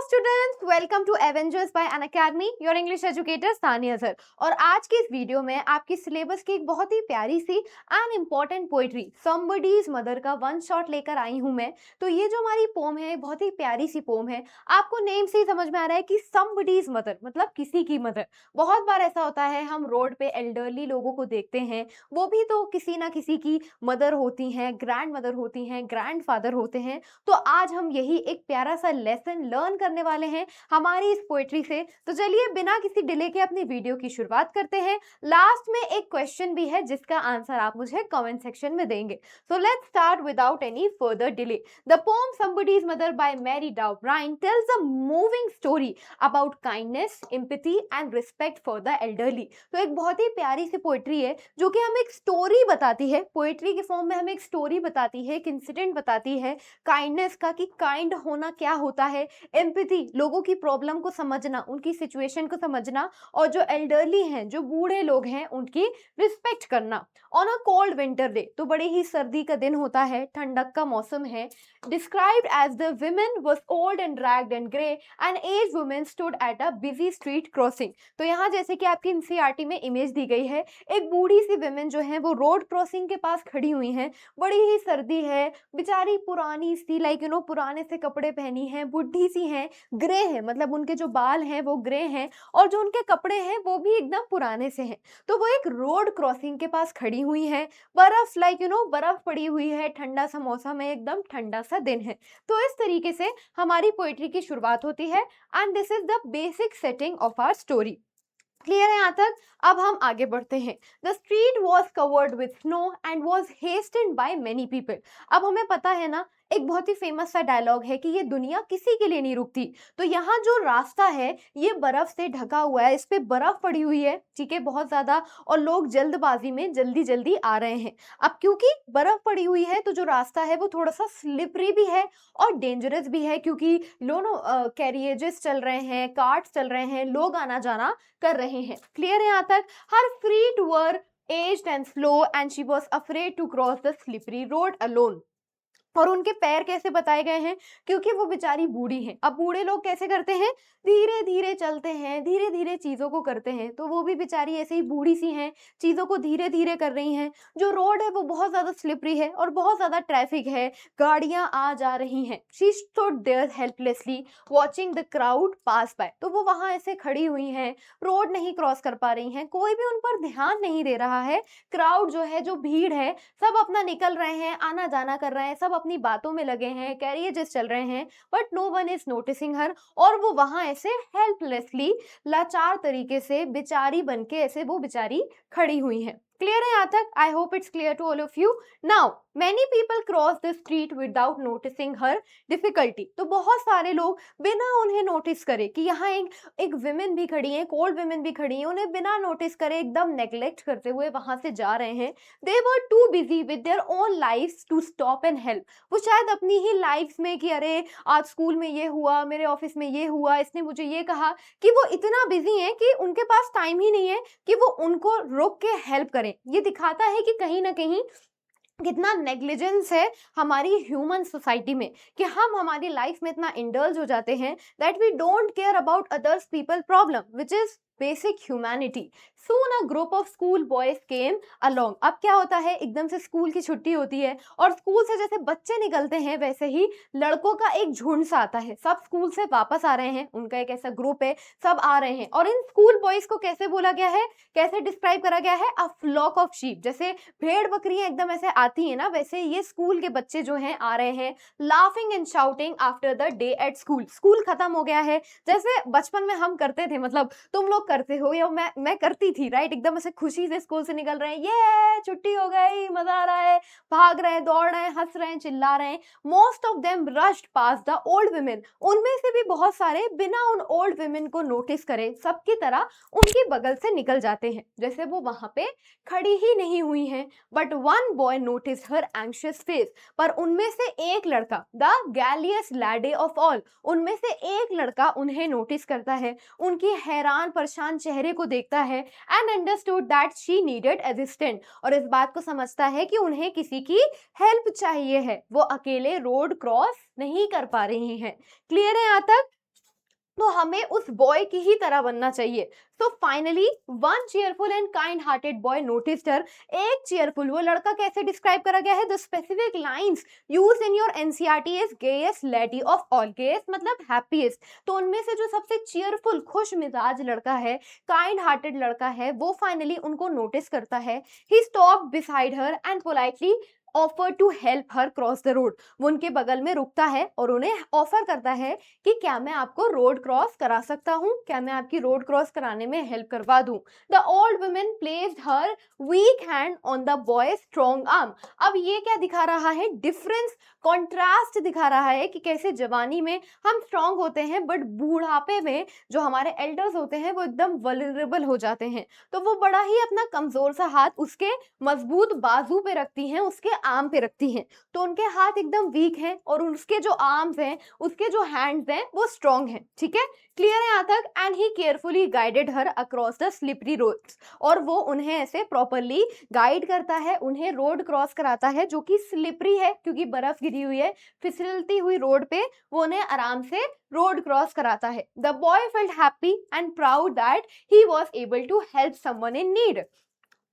Students, welcome to Avengers by Unacademy, your English educator Sania sir. और आज की इस वीडियो में आपकी सिलेबस की एक बहुत ही प्यारी सी and important poetry somebody's mother का वन शॉट लेकर आई हूं मैं। तो ये जो हमारी पोम है बहुत ही प्यारी सी पोम है। आपको नेम से ही समझ में आ रहा है कि समबडीज मदर मतलब किसी की मदर। बहुत बार ऐसा होता है, हम रोड पे एल्डरली लोगों को देखते हैं, वो भी तो किसी ना किसी की मदर होती हैं, ग्रैंड मदर होती हैं, ग्रैंड फादर होते हैं। तो आज हम यही एक प्यारा सा लेसन लर्न करने वाले हैं हमारी इस पोएट्री से। तो चलिए बिना किसी डिले के अपनी वीडियो की शुरुआत करते हैं। लास्ट में एक क्वेश्चन भी है जिसका आंसर आप मुझे कमेंट सेक्शन में देंगे। So let's start without any further delay. The poem somebody's mother by Mary Dow Brine tells a moving story about kindness, empathy and respect for the elderly. तो एक बहुत ही प्यारी सी पोएट्री है जो कि हमें एक स्टोरी बताती है, पोएट्री के फॉर्म में हमें एक स्टोरी बताती है, एक इंसिडेंट बताती है काइंडनेस का, कि काइंड होना क्या होता है, एम्पैथी लोगों की प्रॉब्लम को समझना, उनकी सिचुएशन को समझना, और जो एल्डरली हैं, जो बूढ़े लोग हैं, उनकी रिस्पेक्ट करना। On a cold winter day, तो बड़े ही सर्दी का दिन होता है, ठंडक का मौसम है। Described as the women was old and dragged and grey and as women stood at a busy street crossing. तो यहाँ जैसे कि आपकी एनसीईआरटी में इमेज दी गई है, एक बूढ़ी सी विमेन जो है वो रोड क्रॉसिंग के पास खड़ी हुई हैं। बड़ी ही सर्दी है, बेचारी पुरानी सी पुराने से कपड़े पहनी है, बुढ़ी सी हैं, ग्रे है, मतलब उनके जो बाल हैं वो ग्रे हैं और जो उनके कपड़े हैं वो भी एकदम पुराने से हैं। तो वो एक रोड क्रॉसिंग के पास खड़ी हुई है, बर्फ बर्फ पड़ी हुई है, ठंडा सा मौसम है, एकदम ठंडा सा दिन है। तो इस तरीके से हमारी पोएट्री की शुरुआत होती है and this is the basic setting of our story. Clear है यहाँ तक? अब हम आगे बढ़ते हैं। The street was covered with snow and was hasted by many people. अब हमें पता है ना, एक बहुत ही फेमस सा डायलॉग है कि ये दुनिया किसी के लिए नहीं रुकती। तो यहाँ जो रास्ता है ये बर्फ से ढका हुआ है, इस पे बर्फ पड़ी हुई है, ठीक है, बहुत ज्यादा, और लोग जल्दबाजी में जल्दी जल्दी आ रहे हैं। अब क्योंकि बर्फ पड़ी हुई है तो जो रास्ता है वो थोड़ा सा स्लिपरी भी है और डेंजरस भी है, क्योंकि कैरियजेस चल रहे हैं, कार्ट्स चल रहे हैं, लोग आना जाना कर रहे हैं। क्लियर है यहाँ तक? हर feet were aged and slow and she was afraid to cross the slippery road alone। और उनके पैर कैसे बताए गए हैं? क्योंकि वो बेचारी बूढ़ी हैं। अब बूढ़े लोग कैसे करते हैं? धीरे धीरे चलते हैं, धीरे धीरे चीजों को करते हैं। तो वो भी बेचारी ऐसे ही बूढ़ी सी हैं, चीजों को धीरे धीरे कर रही हैं। जो रोड है वो बहुत ज्यादा स्लिपरी है और बहुत ज्यादा ट्रैफिक है, गाड़ियां आ जा रही हैं। She stood there helplessly watching the crowd pass by. तो वो वहां ऐसे खड़ी हुई हैं, रोड नहीं क्रॉस कर पा रही हैं, कोई भी उन पर ध्यान नहीं दे रहा है। क्राउड जो है, जो भीड़ है, सब अपना निकल रहे हैं, आना जाना कर रहे हैं, सब अपनी बातों में लगे हैं, कैरियजेस चल रहे हैं, but no one is noticing her. और वो वहां ऐसे हेल्पलेसली, लाचार तरीके से, बेचारी बनके ऐसे वो बेचारी खड़ी हुई हैं। क्लियर है यहाँ तक? I hope it's clear to all of you. Now many people cross the street without noticing her difficulty. तो बहुत सारे लोग बिना उन्हें नोटिस करे कि यहाँ एक विमेन भी खड़ी है, कोल्ड विमेन भी खड़ी है, उन्हें बिना नोटिस करे एकदम नेग्लेक्ट करते हुए वहां से जा रहे हैं। They were too busy with their own lifes to stop and help. वो शायद अपनी ही लाइफ्स में कि अरे आज स्कूल में ये हुआ, मेरे ऑफिस में ये हुआ, इसने मुझे ये कहा, कि वो इतना बिजी है कि उनके पास टाइम ही नहीं है कि वो उनको रोक के हेल्प करें। ये दिखाता है कि कहीं ना कहीं कितना नेग्लिजेंस है हमारी ह्यूमन सोसाइटी में, कि हम हमारी लाइफ में इतना इंडल्ज हो जाते हैं that we don't care about others people problem, which is basic humanity. Soon a group of school boys came along. अब क्या होता है, एकदम से स्कूल की छुट्टी होती है और स्कूल से जैसे बच्चे निकलते हैं वैसे ही लड़कों का एक झुंड सा आता है। सब स्कूल से वापस आ रहे हैं, उनका एक ऐसा ग्रुप है, सब आ रहे हैं। और इन स्कूल बॉयज को कैसे बोला गया है, कैसे डिस्क्राइब करा गया है? A flock of sheep. जैसे भेड़ बकरियां एकदम ऐसे आती है ना, वैसे ये स्कूल के बच्चे जो हैं आ रहे हैं, laughing and shouting after the day at school. School खत्म हो गया है, जैसे बचपन में हम करते थे, मतलब तुम लोग करते हो या मैं करती थी, राइट? एकदम ऐसे खुशी से स्कूल से निकल रहे हैं, ये छुट्टी हो गई, मजा आ रहा है, भाग रहे हैं, दौड़ रहे हैं, हंस रहे हैं, चिल्ला रहे हैं। Most of them rushed pass the old women. उनमें से भी बहुत सारे बिना उन ओल्ड वुमेन को नोटिस करे, सबकी तरह उनकी बगल से निकल जाते हैं, जैसे वो वहां पे खड़ी ही नहीं हुई हैं। But one boy notice her anxious face. पर उनमें से एक लड़का, द गैलियस लैडे ऑफ ऑल, उनमें से एक लड़का उन्हें नोटिस करता है, उनकी हैरान परेशान चेहरे को देखता है and understood that she needed assistant. और इस बात को समझता है कि उन्हें किसी की हेल्प चाहिए है, वो अकेले रोड क्रॉस नहीं कर पा रही हैं। क्लियर है यहाँ तक? तो हमें उस बॉय की ही तरह बनना चाहिए। So finally one cheerful and kind hearted boy noticed her. एक चीयरफुल, वो लड़का कैसे डिस्क्राइब करा गया है, the specific lines used in your NCERT is gayest lady of all. Gayest मतलब हैप्पीएस्ट। तो उनमें से जो सबसे चीयरफुल, खुश मिजाज लड़का है, काइंड हार्टेड लड़का है, वो फाइनली उनको नोटिस करता है। He stop beside her and politely offer to help her cross the road. वो उनके बगल में रुकता है और उन्हें ऑफर करता है कि क्या मैं आपको रोड क्रॉस करा सकता हूँ, क्या मैं आपकी रोड क्रॉस कराने में हेल्प करवा दूं। The old women placed her weak hand on the boy strong arm. अब ये क्या दिखा रहा है, डिफरेंस, कॉन्ट्रास्ट दिखा रहा है कि कैसे जवानी में हम स्ट्रांग होते हैं बट बूढ़ापे में जो हमारे एल्डर्स होते हैं वो एकदम वल्नरेबल हो जाते हैं। तो वो बड़ा ही अपना कमजोर सा हाथ उसके मजबूत बाजू पे रखती हैं, उसके आर्म पे रखती हैं। तो उनके हाथ एकदम वीक हैं और उसके जो आर्म्स हैं, उसके जो हैंड्स हैं वो स्ट्रॉन्ग हैं। ठीक है, क्लियर है यहाँ तक। And he carefully guided her across the slippery roads. और वो उन्हें ऐसे प्रॉपरली गाइड करता है, उन्हें रोड क्रॉस कराता है जो कि स्लिपरी है क्योंकि बर्फ गिरी हुई है, फिसलती हुई रोड पे वो उन्हें आराम से रोड क्रॉस कराता है। The boy felt happy and proud that he was able to help someone in need.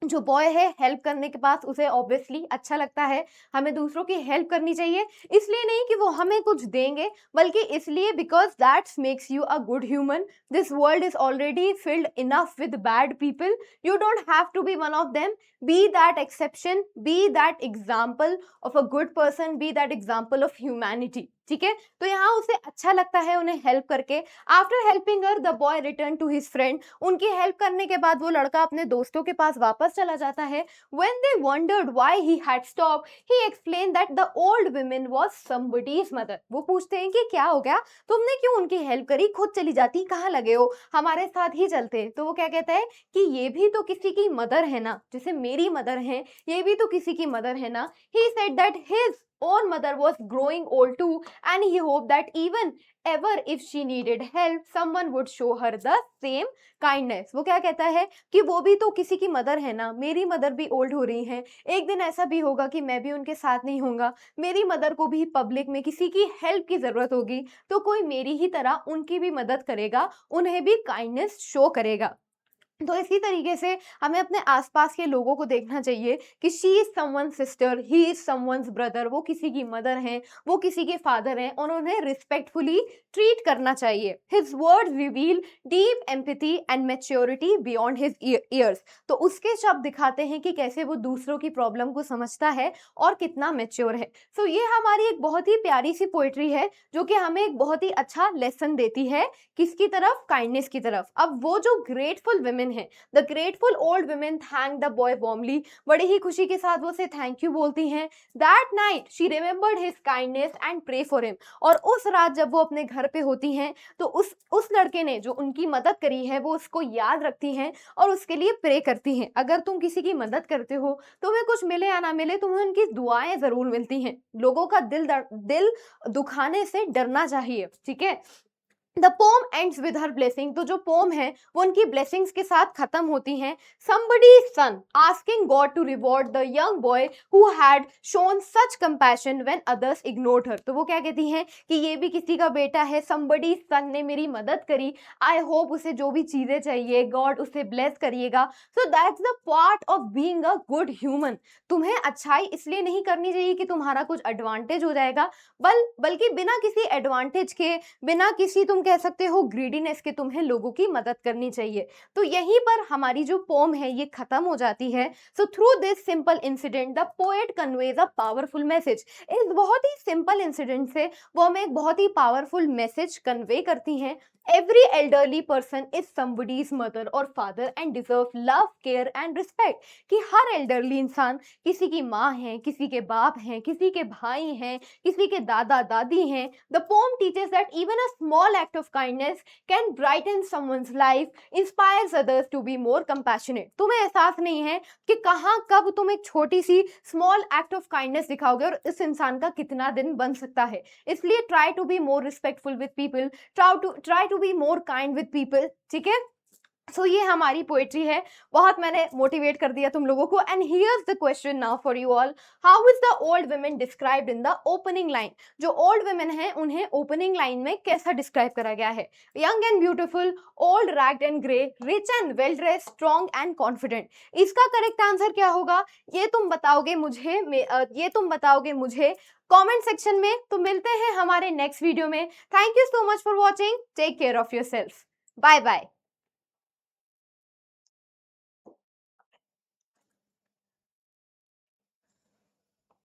जो बॉय है, हेल्प करने के बाद उसे ऑब्वियसली अच्छा लगता है, हमें दूसरों की हेल्प करनी चाहिए। इसलिए नहीं कि वो हमें कुछ देंगे, बल्कि इसलिए because that's makes you a good human. This world is already filled enough with bad people, you don't have to be one of them. Be that exception, be that example of a good person, be that example of humanity. ठीक है, तो यहाँ उसे अच्छा लगता है उन्हें help करके। After helping her the boy return to his friend. उनकी हेल्प करने के बाद वो लड़का अपने दोस्तों के पास वापस चला जाता है। When they wondered why he had stopped, he explained that the old woman was somebody's mother. वो पूछते हैं कि क्या हो गया, तुमने क्यों उनकी हेल्प करी, खुद चली जाती, कहाँ लगे हो, हमारे साथ ही चलते। तो वो क्या कहता है कि ये भी तो किसी की मदर है ना, जैसे मेरी मदर है, ये भी तो किसी की मदर है ना। He said that his own mother was growing old too and he hoped that even ever if she needed help someone would show her the same kindness। वो क्या कहता है कि वो भी तो किसी की मदर है ना, मेरी मदर भी ओल्ड हो रही हैं, एक दिन ऐसा भी होगा कि मैं भी उनके साथ नहीं होऊंगा, मेरी मदर को भी पब्लिक में किसी की हेल्प की जरूरत होगी तो कोई मेरी ही तरह उनकी भी मदद करेगा, उन्हें भी काइंडनेस शो करेगा। तो इसी तरीके से हमें अपने आसपास के लोगों को देखना चाहिए कि she is someone sister, he is someone's brother, वो किसी की मदर हैं, वो किसी के फादर हैं और उन्हें रिस्पेक्टफुली ट्रीट करना चाहिए। His words reveal deep empathy and maturity beyond his years. तो उसके शब्द दिखाते हैं कि कैसे वो दूसरों की प्रॉब्लम को समझता है और कितना मैच्योर है। सो ये हमारी एक बहुत ही प्यारी सी पोइट्री है जो कि हमें एक बहुत ही अच्छा लेसन देती है, किसकी तरफ, काइंडनेस की तरफ। अब वो जो ग्रेटफुल वुमेन है, the grateful old women thank the boy warmly. बड़े ही खुशी के साथ वो उसे थैंक यू बोलती हैं। That night she remembered his kindness and pray for him. और उस रात जब वो अपने घर पे होती हैं तो उस लड़के ने जो उनकी मदद करी है वो उसको याद रखती हैं और उसके लिए प्रे करती हैं। अगर तुम किसी की मदद करते हो, तुम्हें कुछ मिले या ना मिले, तुम्हें उनकी दुआएं जरूर मिलती हैं। लोगों का दिल दुखाने से डरना चाहिए। ठीक है, the pome ends with her blessing. तो जो पोम है वो उनकी ब्लेसिंग्स के साथ खत्म होती हैं। somebody's son asking God to reward the young boy who had shown such compassion when others ignored her। तो वो क्या कहती हैं कि ये भी किसी का बेटा है, somebody's son ने मेरी मदद करी, आई होप उसे जो भी चीजें चाहिए गॉड उसे ब्लेस करिएगा। So that's the part of being a good human. तुम्हें अच्छाई इसलिए नहीं करनी चाहिए कि तुम्हारा कुछ एडवांटेज हो जाएगा, बल्कि बिना किसी एडवांटेज के, बिना किसी तुम कह सकते हो ग्रीडीनेस के, तुम्हें लोगों की मदद करनी चाहिए। तो यहीं पर हमारी जो पोम है ये खत्म हो जाती है। So through this simple incident the poet conveys a powerful message. इस बहुत ही सिंपल इंसिडेंट से वो हमें एक बहुत ही पावरफुल मैसेज कन्वे करती हैं। Every elderly person is somebody's mother or father and deserve love, care and respect। कि हर elderly इंसान किसी की माँ है, किसी के बाप हैं, किसी के भाई हैं, किसी के दादा दादी हैं। The poem teaches that even a small act of kindness can brighten someone's life, inspires others to be more compassionate। तुम्हें एहसास नहीं है कि कहाँ कब तुम एक छोटी C small act of kindness दिखाओगे और इस इंसान का कितना दिन बन सकता है। इसलिए try to be more respectful with people, try to be more kind with people. ठीक है, सो ये हमारी पोएट्री है। बहुत मैंने मोटिवेट कर दिया तुम लोगों को। And here's the question now for you all, how is the old women described in the opening line? जो ओल्ड वुमेन है उन्हें ओपनिंग लाइन में कैसा डिस्क्राइब करा गया है? Young and beautiful, old ragged and grey, rich and well dressed, strong and confident. इसका correct answer क्या होगा ये तुम बताओगे मुझे, कमेंट सेक्शन में। तो मिलते हैं हमारे नेक्स्ट वीडियो में। Thank you so much for watching. Take care of your self. Bye bye.